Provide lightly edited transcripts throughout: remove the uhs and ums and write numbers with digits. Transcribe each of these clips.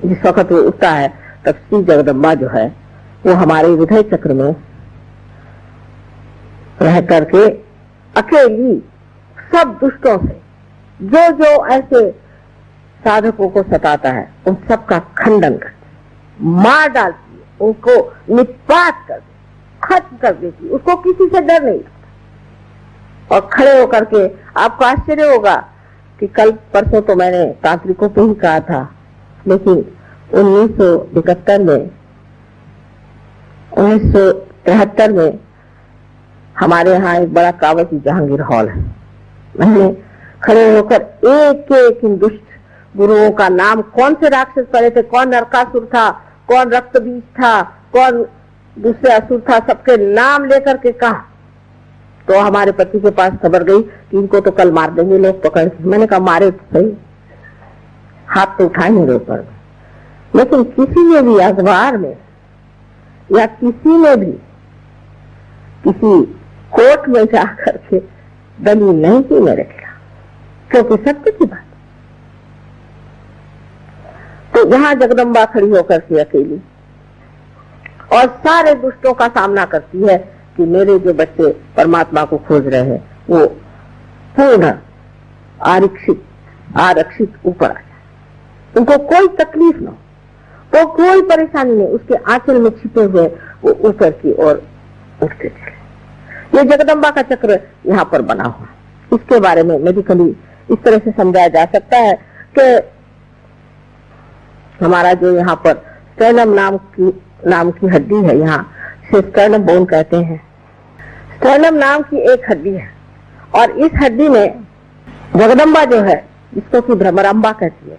जिस वक्त वो उठता है तब श्री जगदम्बा जो है वो हमारे हृदय चक्र में रह करके अकेली सब दुष्टों से जो जो ऐसे साधकों को सताता है उन सब का खंडन करती, मार डालती है, उनको निपात कर देती, खत्म कर देती, उसको किसी से डर नहीं लगता। और खड़े होकर के आपको आश्चर्य होगा कि कल परसों तो मैंने तांत्रिकों पे ही कहा था, लेकिन 1973 में हमारे यहाँ एक बड़ा कावती जहांगीर हॉल है। मैंने खड़े होकर एक एक इन दुष्ट गुरुओं का नाम, कौन से राक्षस पड़े थे, कौन नरकासुर था, कौन रक्तबीज था, कौन दूसरे असुर था, सबके नाम लेकर के कहा। तो हमारे पति के पास खबर गई कि इनको तो कल मार देंगे लोग पकड़ के। मैंने कहा मारे तो सही, हाथ तो उठाए मेरे ऊपर, लेकिन किसी ने भी अखबार में या किसी ने भी किसी कोर्ट में जाकर के दलील नहीं की मेरे खिलाफ, क्योंकि सत्य की बात। तो यहाँ जगदम्बा खड़ी होकर के अकेली और सारे दुष्टों का सामना करती है कि मेरे जो बच्चे परमात्मा को खोज रहे हैं वो पूर्ण आरक्षित ऊपर आ जाए, उनको कोई तकलीफ न हो, वो कोई परेशानी नहीं, उसके आंचल में छिपे हुए वो ऊपर की ओर उठते चले। ये जगदम्बा का चक्र यहाँ पर बना हुआ। इसके बारे में मेडिकली इस तरह से समझाया जा सकता है कि हमारा जो यहाँ पर स्टर्नम नाम की हड्डी है, यहाँ से स्टर्नम बोन कहते हैं। स्टर्नम नाम की एक हड्डी है और इस हड्डी में जगदम्बा जो है, जिसको कि भ्रमरांबा कहती है,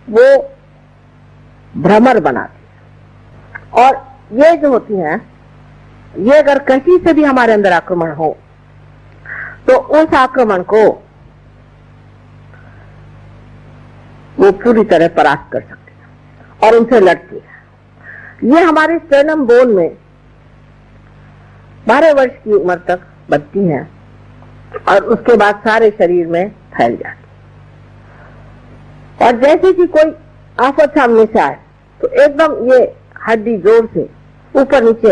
वो भ्रमर बनाती है। और ये जो होती है, ये अगर कहीं से भी हमारे अंदर आक्रमण हो तो उस आक्रमण को वो पूरी तरह परास्त कर सकती है और उनसे लड़ती है। ये हमारे स्टर्नम बोन में 12 वर्ष की उम्र तक बनती है और उसके बाद सारे शरीर में फैल जाती है। और जैसे कि कोई आफत सामने से आए तो एकदम ये हड्डी जोर से ऊपर नीचे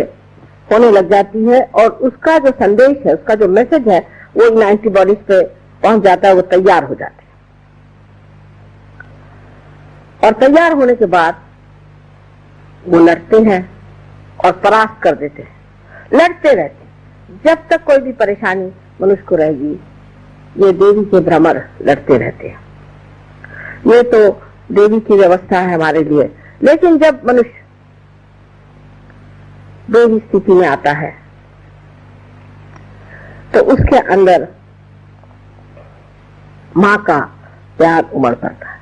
होने लग जाती है और उसका जो संदेश है, उसका जो मैसेज है, वो इन एंटीबॉडीज पे पहुंच जाता है, वो तैयार हो जाते हैं। और तैयार होने के बाद वो लड़ते हैं और परास्त कर देते हैं, लड़ते रहते हैं जब तक कोई भी परेशानी मनुष्य को रहेगी। ये देवी के भ्रमर लड़ते रहते हैं। ये तो देवी की व्यवस्था है हमारे लिए। लेकिन जब मनुष्य देवी स्थिति में आता है तो उसके अंदर माँ का प्यार उमड़ पड़ता है,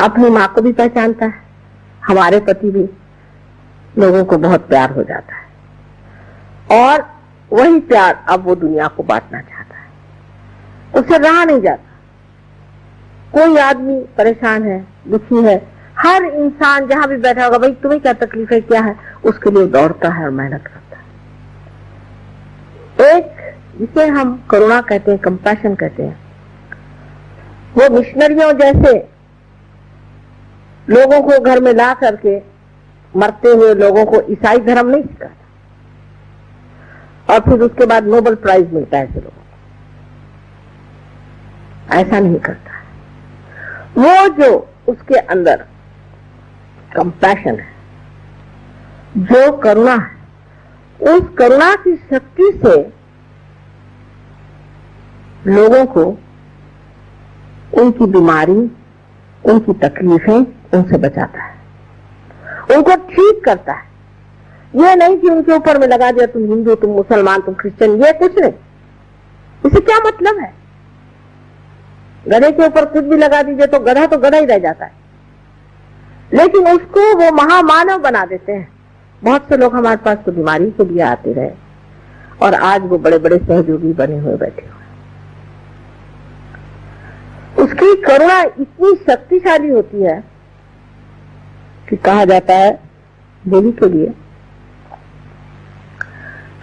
अपनी माँ को भी पहचानता है। हमारे पति भी लोगों को बहुत प्यार हो जाता है और वही प्यार अब वो दुनिया को बांटना चाहता है। उसे रहा नहीं जाता। कोई आदमी परेशान है, दुखी है, हर इंसान जहां भी बैठा होगा, भाई तुम्हें क्या तकलीफ है, क्या है, उसके लिए दौड़ता है और मेहनत करता है। एक जिसे हम करुणा कहते हैं, कंपैशन कहते हैं, वो मिशनरियों जैसे लोगों को घर में ला करके मरते हुए लोगों को ईसाई धर्म नहीं सिखाता और फिर उसके बाद नोबेल प्राइज मिलता है ऐसे लोगों को, ऐसा नहीं करता है। वो जो उसके अंदर कंपैशन है, जो करुणा है, उस करुणा की शक्ति से लोगों को उनकी बीमारी, उनकी तकलीफें, उनसे बचाता है, उनको ठीक करता है। ये नहीं कि उनके ऊपर में लगा दिया तुम हिंदू, तुम मुसलमान, तुम क्रिश्चियन, ये कुछ नहीं। इसे क्या मतलब है? गधे के ऊपर कुछ भी लगा दीजिए तो गधा ही रह जाता है, लेकिन उसको वो महामानव बना देते हैं। बहुत से लोग हमारे पास तो बीमारी के लिए आते रहे और आज वो बड़े बड़े सहयोगी बने हुए बैठे हुए। उसकी करुणा इतनी शक्तिशाली होती है कि कहा जाता है देवी के लिए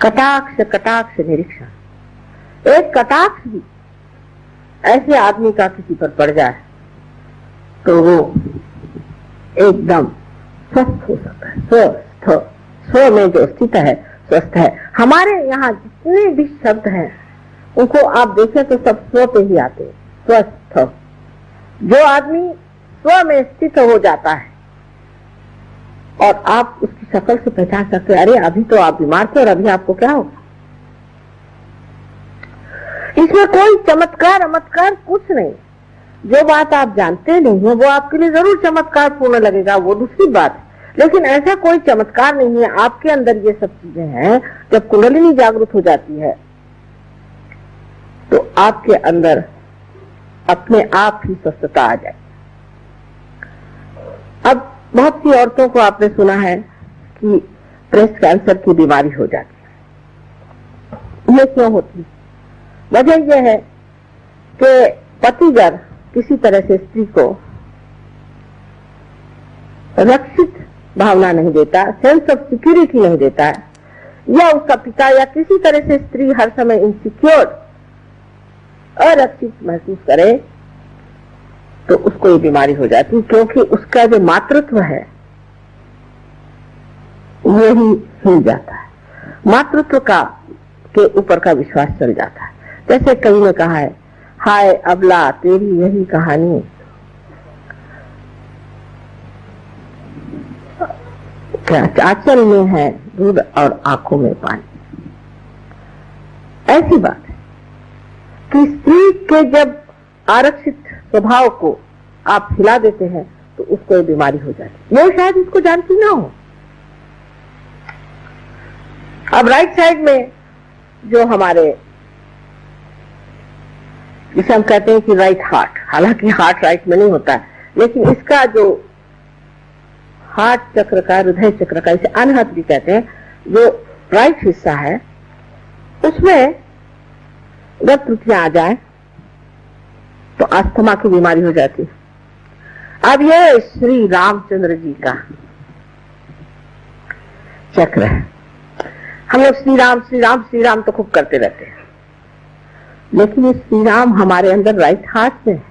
कटाक्ष कटाक्ष निरीक्षण। एक कटाक्ष भी ऐसे आदमी का किसी पर पड़ जाए तो वो एकदम स्वस्थ हो सकता है। स्व में जो स्थित है स्वस्थ है। हमारे यहाँ जितने भी शब्द हैं उनको आप देखें तो सब स्व पे ही आते हैं। स्वस्थ, जो आदमी स्व में स्थित हो जाता है और आप उसकी शक्ल से पहचान सकते हैं, अरे अभी तो आप बीमार थे और अभी आपको क्या होगा। इसमें कोई चमत्कार कुछ नहीं। जो बात आप जानते नहीं है वो आपके लिए जरूर चमत्कार पूर्ण लगेगा, वो दूसरी बात है, लेकिन ऐसा कोई चमत्कार नहीं है। आपके अंदर ये सब चीजें हैं। जब कुंडलिनी जागृत हो जाती है तो आपके अंदर अपने आप ही स्वस्थता आ जाए। अब बहुत सी औरतों को आपने सुना है कि ब्रेस्ट कैंसर की बीमारी हो जाती है। ये क्यों होती है? वजह यह है कि पतिगर किसी तरह से स्त्री को रक्षित भावना नहीं देता, सेंस ऑफ सिक्योरिटी नहीं देता है, या उसका पिता या किसी तरह से स्त्री हर समय इनसिक्योर, अरक्षित महसूस करे तो उसको ये बीमारी हो जाती है, क्योंकि उसका जो मातृत्व है वो ही हिल जाता है। मातृत्व का के ऊपर का विश्वास चल जाता है। जैसे कई ने कहा है, हाय अबला तेरी यही कहानी, क्या आंचल में है दूध और आंखों में पानी। ऐसी बात है कि स्त्री के जब आरक्षित स्वभाव को आप हिला देते हैं तो उसको बीमारी हो जाती है। वो शायद इसको जानती ना हो। अब राइट साइड में जो हमारे, जिसे हम कहते हैं कि राइट हार्ट, हालांकि हार्ट राइट में नहीं होता है, लेकिन इसका जो हार्ट चक्र का, हृदय चक्र का, इसे अनहत भी कहते हैं, जो राइट हिस्सा है उसमें जब त्रुटियां आ जाए तो अस्थमा की बीमारी हो जाती है। अब ये श्री रामचंद्र जी का चक्र है। हम लोग श्री राम श्री राम श्री राम तो खूब करते रहते हैं, लेकिन ये श्री राम हमारे अंदर राइट हार्ट में है।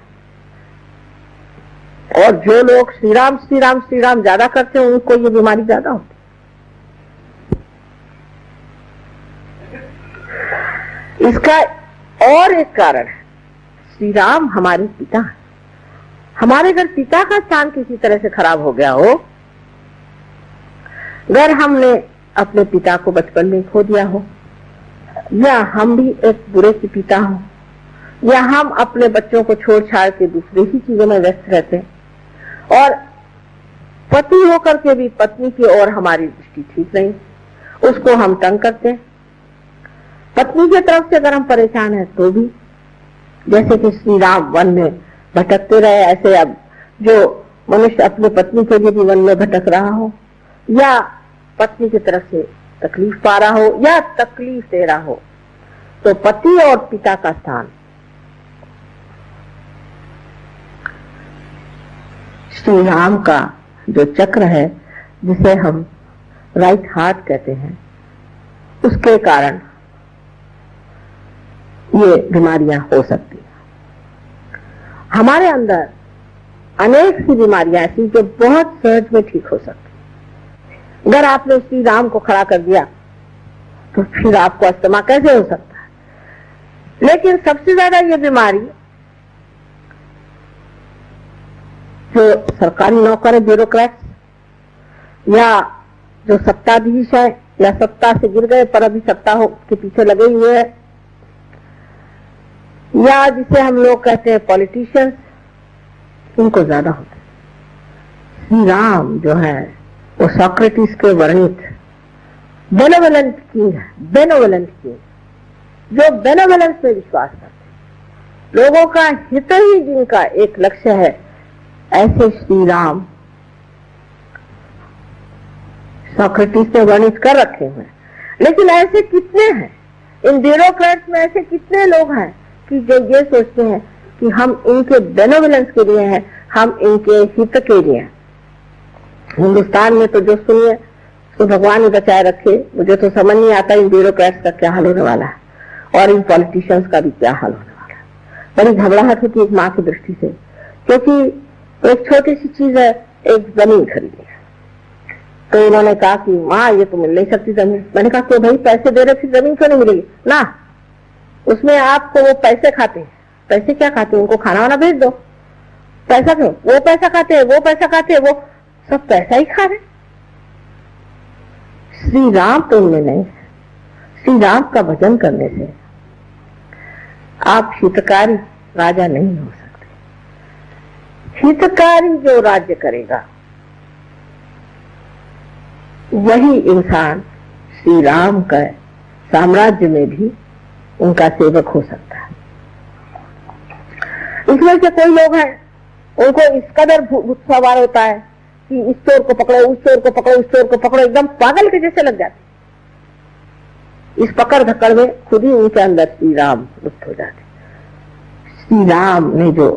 और जो लोग श्री राम श्री राम श्री राम ज्यादा करते हैं उनको ये बीमारी ज्यादा होती है। इसका और एक कारण है, श्री राम हमारे पिता है। हमारे अगर पिता का स्थान किसी तरह से खराब हो गया हो, अगर हमने अपने पिता को बचपन में खो दिया हो, या हम भी एक बुरे के पिता हो, या हम अपने बच्चों को छोड़ छाड़ के दूसरे ही चीजों में व्यस्त रहते हैं, और पति होकर के भी पत्नी की ओर हमारी दृष्टि ठीक नहीं, उसको हम तंग करते हैं। पत्नी की तरफ से अगर हम परेशान हैं तो भी, जैसे कि श्री राम वन में भटकते रहे, ऐसे अब जो मनुष्य अपने पत्नी के लिए भी वन में भटक रहा हो, या पत्नी की तरफ से तकलीफ पा रहा हो, या तकलीफ दे रहा हो, तो पति और पिता का स्थान श्री राम का जो चक्र है, जिसे हम राइट हार्ट कहते हैं, उसके कारण ये बीमारियां हो सकती हैं। हमारे अंदर अनेक सी बीमारियां ऐसी जो बहुत सहज में ठीक हो सकती हैं। अगर आपने श्री राम को खड़ा कर दिया तो फिर आपको अस्थमा कैसे हो सकता है? लेकिन सबसे ज्यादा ये बीमारी जो सरकारी नौकर है, ब्यूरोक्रेट्स, या जो सत्ताधीश है, या सत्ता से गिर गए पर अभी सत्ता के पीछे लगे हुए हैं, या जिसे हम लोग कहते हैं पॉलिटिशियंस, उनको ज्यादा होता है। श्री राम जो है वो सोक्रेटिस के वर्णित बेनोवेलेंट किंग है, बेनोवेलेंट किंग, जो बेनोवेलेंस में विश्वास करते हैं, लोगों का हित ही जिनका एक लक्ष्य है, ऐसे श्री राम सोक्रेटिस ने वर्णित कर रखे हैं। लेकिन ऐसे कितने हैं इन ब्यूरोक्रेट्स में, ऐसे कितने लोग हैं कि जो ये सोचते हैं कि हम इनके बेनोवेलेंस के लिए हैं, हम इनके हित के लिए हैं। हिंदुस्तान में तो जो सुनिए तो भगवान ही बचाए रखे, मुझे तो समझ नहीं आता इन ब्यूरोक्रेट्स का क्या हाल होने वाला है, और इन पॉलिटिशियंस का भी क्या हाल होने वाला है। बड़ी घबराहट होती है एक माँ की दृष्टि से, क्योंकि एक छोटी सी चीज है एक जमीन खरीदी। तो उन्होंने कहा कि माँ ये तो मिल नहीं सकती जमीन। मैंने कहा तो भाई पैसे दे रहे फिर जमीन क्यों नहीं मिलेगी ना, उसमें आपको वो पैसे खाते हैं। पैसे क्या खाते हैं, उनको खाना वाना भेज दो। पैसा क्यों, वो पैसा खाते हैं, वो पैसा खाते हैं, वो सब पैसा ही खा रहे। श्री राम तो उनमें नहीं। श्री राम का भजन करने से आप हितकारी राजा नहीं हो सकते। हितकारी जो राज्य करेगा वही इंसान श्री राम का साम्राज्य में भी उनका सेवक हो सकता है। इसमें से कोई लोग हैं उनको इस कदर भूत सवार होता है कि इस चोर को पकड़ो, उस चोर को पकड़ो, उस चोर को पकड़ो, एकदम पागल के जैसे लग जाते। इस पकड़ धक्कड़ में खुद ही उनके अंदर श्री राम लुप्त हो जाते। श्री राम ने जो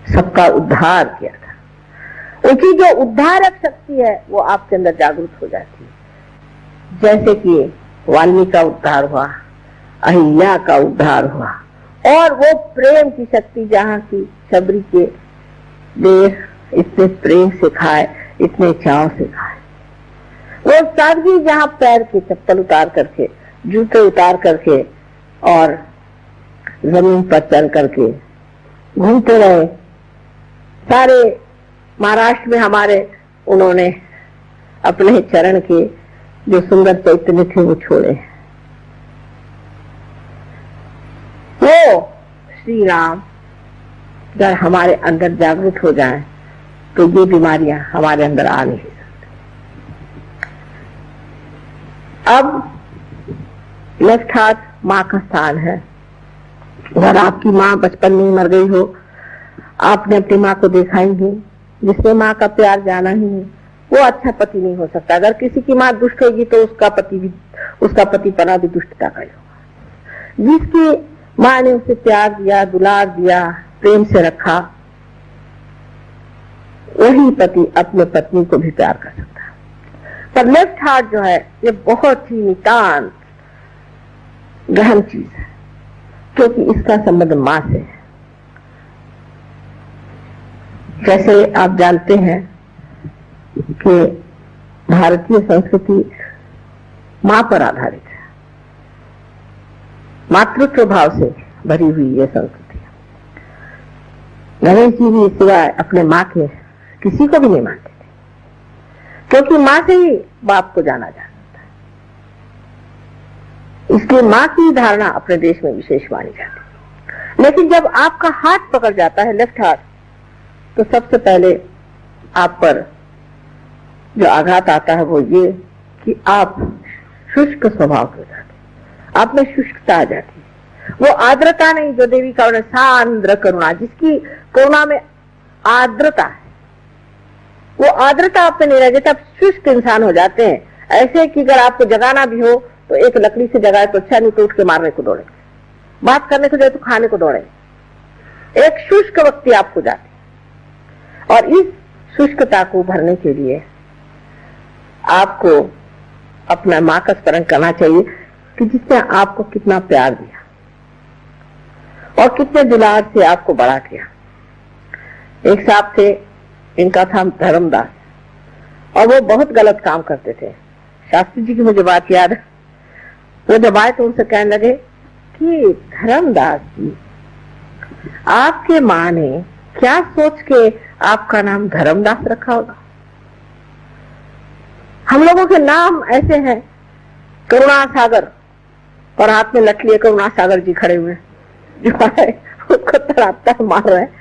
सबका उद्धार किया था, उनकी जो उद्धारक शक्ति है वो आपके अंदर जागृत हो जाती है। जैसे कि वाल्मीकि का उद्धार हुआ, अहिल्या का उद्धार हुआ, और वो प्रेम की शक्ति जहाँ की शबरी के देह इतने प्रेम से खाए, इतने चाव से खाए, वो सादगी जहाँ पैर के चप्पल उतार करके, जूते उतार करके और जमीन पर चल करके घूमते रहे। सारे महाराष्ट्र में हमारे उन्होंने अपने चरण के जो सुंदर चैतन्य थे वो छोड़े। वो श्री राम अगर हमारे अंदर जागृत हो जाएं तो ये बीमारियां हमारे अंदर आ नहीं सकती। अब लेफ्ट हाथ माँ का स्थान है। अगर आपकी माँ बचपन में मर गई हो, आपने अपनी माँ को देखा ही नहीं, जिसने माँ का प्यार जाना ही नहीं, वो अच्छा पति नहीं हो सकता। अगर किसी की माँ दुष्ट होगी तो उसका पति पना भी दुष्टता का ही होगा। जिसकी माँ ने उसे प्यार दिया, दुलार दिया, प्रेम से रखा, वही पति अपने पत्नी को भी प्यार कर सकता है। पर लेफ्ट हार्ट जो है ये बहुत ही नितांत गहन चीज है, क्योंकि इसका संबंध माँ से है। जैसे आप जानते हैं कि भारतीय संस्कृति माँ पर आधारित है, मातृत्व भाव से भरी हुई ये संस्कृति है। गणेश जी भी सिवाय अपने माँ के किसी को भी नहीं मानते थे, क्योंकि माँ से ही बाप को जाना जा सकता है। इसलिए माँ की धारणा अपने देश में विशेष मानी जाती है। लेकिन जब आपका हाथ पकड़ जाता है, लेफ्ट हाथ, तो सबसे पहले आप पर जो आघात आता है वो ये कि आप शुष्क स्वभाव के हो जाते, आप में शुष्कता आ जाती है। वो आर्द्रता नहीं जो देवी का सांद्र करुणा, जिसकी करुणा में आर्द्रता है, वो आर्द्रता आप में नहीं रह जाती। आप शुष्क इंसान हो जाते हैं, ऐसे कि अगर आपको जगाना भी हो तो एक लकड़ी से जगाए तो अच्छा, नहीं तो उठ के मारने को दौड़े, बात करने को जाए तो खाने को दौड़े। एक शुष्क व्यक्ति आप हो जाते। और इस शुष्कता को भरने के लिए आपको अपना माँ का स्मरण करना चाहिए कि जिसने आपको कितना प्यार दिया और कितने दुलार से आपको बड़ा किया। एक साहब थे, इनका था धर्मदास, और वो बहुत गलत काम करते थे। शास्त्री जी की मुझे बात याद है, वो जब आए तो उनसे कहने लगे कि धर्मदास जी, आपके माँ ने क्या सोच के आपका नाम धर्मदास रखा होगा? हम लोगों के नाम ऐसे हैं, करुणा सागर, और हाथ में लठ लिए करुणा सागर जी खड़े हुए जो है उसको तड़ाता मार रहे हैं।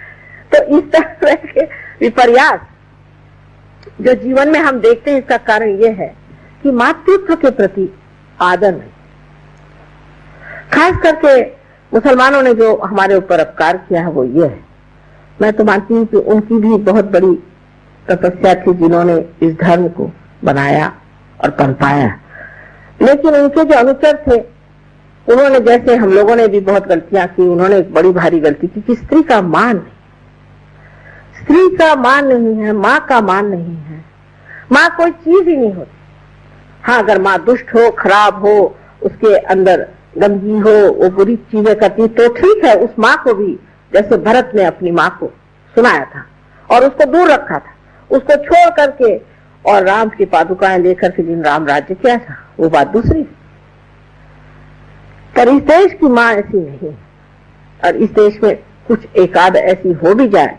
तो इस तरह के विपर्यास जो जीवन में हम देखते हैं, इसका कारण यह है कि मातृत्व के प्रति आदर नहीं। खास करके मुसलमानों ने जो हमारे ऊपर अपकार किया है वो ये है। मैं तो मानती हूँ कि उनकी भी बहुत बड़ी तपस्या थी जिन्होंने इस धर्म को बनाया और पनपाया, लेकिन उनके जो अनुचर थे उन्होंने, जैसे हम लोगों ने भी बहुत गलतियां की, उन्होंने एक बड़ी भारी गलती की कि स्त्री का मान नहीं, स्त्री का मान नहीं है, माँ का मान नहीं है। माँ कोई चीज ही नहीं होती। हाँ, अगर माँ दुष्ट हो, खराब हो, उसके अंदर गंदगी हो, वो बुरी चीजें करती तो ठीक है। उस माँ को भी, जैसे भरत ने अपनी माँ को सुनाया था और उसको दूर रखा था, उसको छोड़ करके और राम की पादुकाएं लेकर के दिन राम राज्य किया था, वो बात दूसरी। पर इस देश की माँ ऐसी नहीं, और इस देश में कुछ एकाध ऐसी हो भी जाए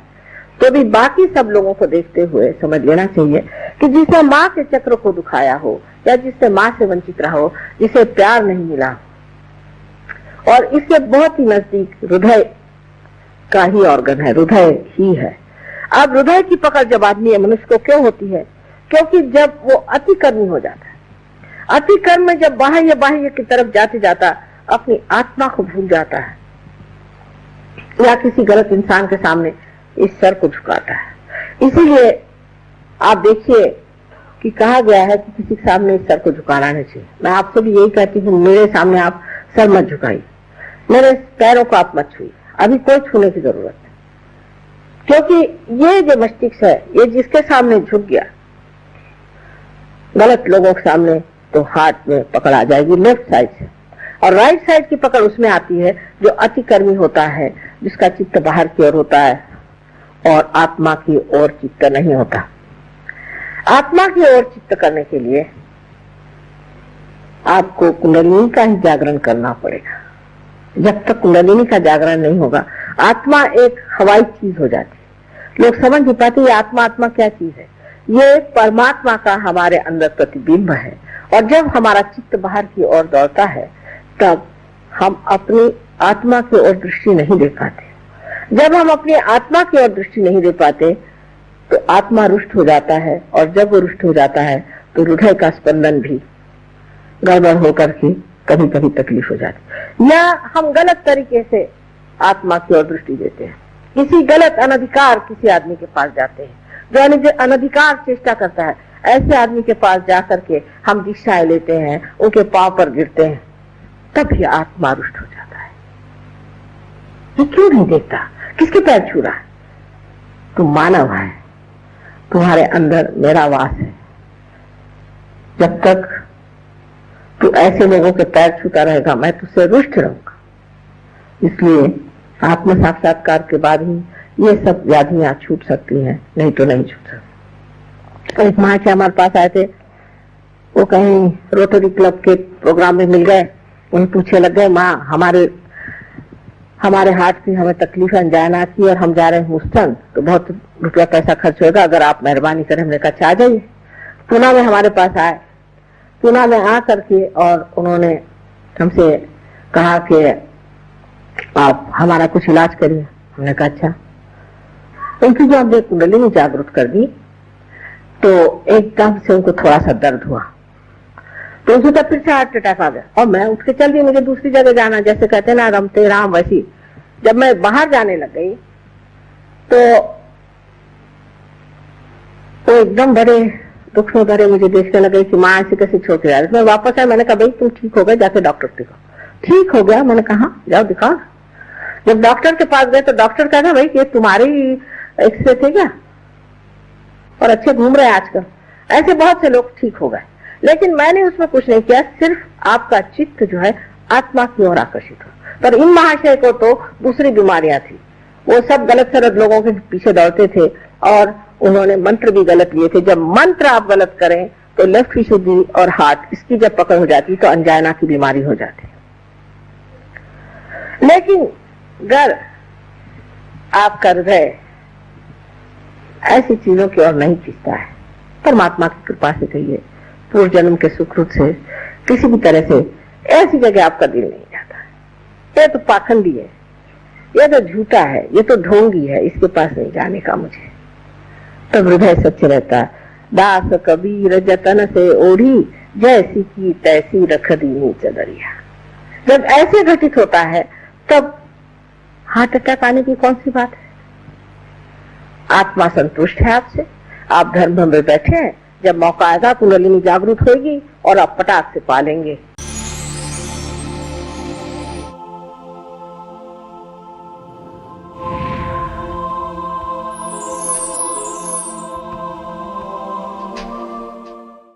तो भी बाकी सब लोगों को देखते हुए समझ लेना चाहिए कि जिसने माँ के चक्र को दुखाया हो या जिससे माँ से वंचित रहा हो, जिसे प्यार नहीं मिला, और इससे बहुत ही नजदीक हृदय का ही ऑर्गन है, हृदय ही है। अब हृदय की पकड़ जब आदमी मनुष्य को क्यों होती है? क्योंकि जब वो अतिकर्मी हो जाता है, अतिकर्म में जब बाह्य बाह्य की तरफ जाते जाता अपनी आत्मा को भूल जाता है, या किसी गलत इंसान के सामने इस सर को झुकाता है। इसीलिए आप देखिए कि कहा गया है कि किसी के सामने इस सर को झुकाना नहीं चाहिए। मैं आपसे भी यही कहती हूँ, मेरे सामने आप सर मत झुकाइए, मेरे पैरों को आप मत छुइए, अभी कोई छूने की जरूरत नहीं। क्योंकि ये जो मस्तिष्क है, ये जिसके सामने झुक गया गलत लोगों के सामने, तो हाथ में पकड़ आ जाएगी लेफ्ट साइड से, और राइट साइड की पकड़ उसमें आती है जो अतिकर्मी होता है, जिसका चित्त बाहर की ओर होता है और आत्मा की ओर चित्त नहीं होता। आत्मा की ओर चित्त करने के लिए आपको कुंडलिनी का ही जागरण करना पड़ेगा। जब तक कुंडलिनी का जागरण नहीं होगा, आत्मा एक हवाई चीज हो जाती है। लोग समझ नहीं पाते ये आत्मा, आत्मा क्या चीज है। ये परमात्मा का हमारे अंदर प्रतिबिंब है, और जब हमारा चित्त बाहर की ओर दौड़ता है तब हम अपनी आत्मा की ओर दृष्टि नहीं दे पाते। जब हम अपनी आत्मा की ओर दृष्टि नहीं दे पाते तो आत्मा रुष्ट हो जाता है, और जब वो रुष्ट हो जाता है तो हृदय का स्पंदन भी गड़बड़ होकर के कभी कभी तकलीफ हो जाती है, या हम गलत तरीके से आत्मा की ओर दृष्टि देते हैं। किसी गलत अनधिकार किसी आदमी के पास जाते हैं जो अनधिकार चेष्टा करता है, ऐसे आदमी के पास जाकर के हम दीक्षाएं लेते हैं, उनके पांव पर गिरते हैं, तब ये आत्मा रुष्ट हो जाता है। ये क्यों नहीं देखता किसके पैर छू रहा है? तुम मानव है, तुम्हारे अंदर मेरा वास है। जब तक तू ऐसे लोगों के पैर छूता रहेगा, मैं तुझसे रुष्ट रहूंगा। इसलिए आत्म साक्षात्कार के बाद ही ये सब व्याधियां छूट सकती हैं, नहीं तो नहीं छूट सकती। एक माँ के हमारे पास आए थे, वो कहीं रोटरी क्लब के प्रोग्राम में मिल गए, उन्हें पूछे लग गए, माँ हमारे हार्ट की हमें तकलीफ है, अंजाना की, और हम जा रहे हैं ह्यूस्टन, तो बहुत रुपया पैसा खर्च होगा, अगर आप मेहरबानी करें। हमने कहा आ जाइए। पुणे में हमारे पास आए, पुणे में आ करके और उन्होंने हमसे कहा कि आप हमारा कुछ इलाज करिए। हमने कहा अच्छा। उनकी जो हमने कुंडलिनी जागृत कर दी तो एकदम से उनको थोड़ा सा दर्द हुआ, तो उसे तब फिर से हार्ट अटैक आ गया, और मैं उठ के चल दी, मुझे दूसरी जगह जाना, जैसे कहते ना रमते राम वैसी। जब मैं बाहर जाने लग गई तो एकदम बड़े दुख में भरे मुझे देखने लगे कि माँ ऐसे कैसे छोड़ के आ रही। मैं वापस आया, मैंने कहा भाई तुम ठीक हो गए, जाके डॉक्टर दिखाओ। ठीक हो गया, मैंने कहा जाओ दिखाओ। जब डॉक्टर के पास गए तो डॉक्टर कहता भाई ये तुम्हारी एक्सरे थे क्या, और अच्छे घूम रहे हैं आजकल। ऐसे बहुत से लोग ठीक हो गए, लेकिन मैंने उसमें कुछ नहीं किया, सिर्फ आपका चित्त जो है आत्मा की ओर आकर्षित हो। पर इन महाशय को तो दूसरी बीमारियां थी, वो सब गलत सरद लोगों के पीछे दौड़ते थे, और उन्होंने मंत्र भी गलत लिए थे। जब मंत्र आप गलत करें तो लेफ्ट विशुद्धि और हार्ट इसकी जब पकड़ हो जाती तो अंजाना की बीमारी हो जाती। लेकिन अगर आपका हृदय ऐसी चीजों की ओर नहीं खींचता है, परमात्मा की कृपा से कहिए, पूर्व जन्म के सुकृत से, किसी भी तरह से ऐसी जगह आपका दिल नहीं जाता है, ये तो पाखंडी है, ये तो झूठा है, ये तो ढोंगी है, इसके पास नहीं जाने का मुझे, तब हृदय सच्चे रहता है। दास कबीर जतन से ओढ़ी, जैसी की तैसी रख दीनी चदरिया। जब ऐसे घटित होता है तब हार्ट अटैक आने की कौन सी बात है? आत्मा संतुष्ट है आपसे, आप धर्म में बैठे हैं, जब मौका आएगा कुंडलिनी जागृत होगी और आप पटाख से पालेंगे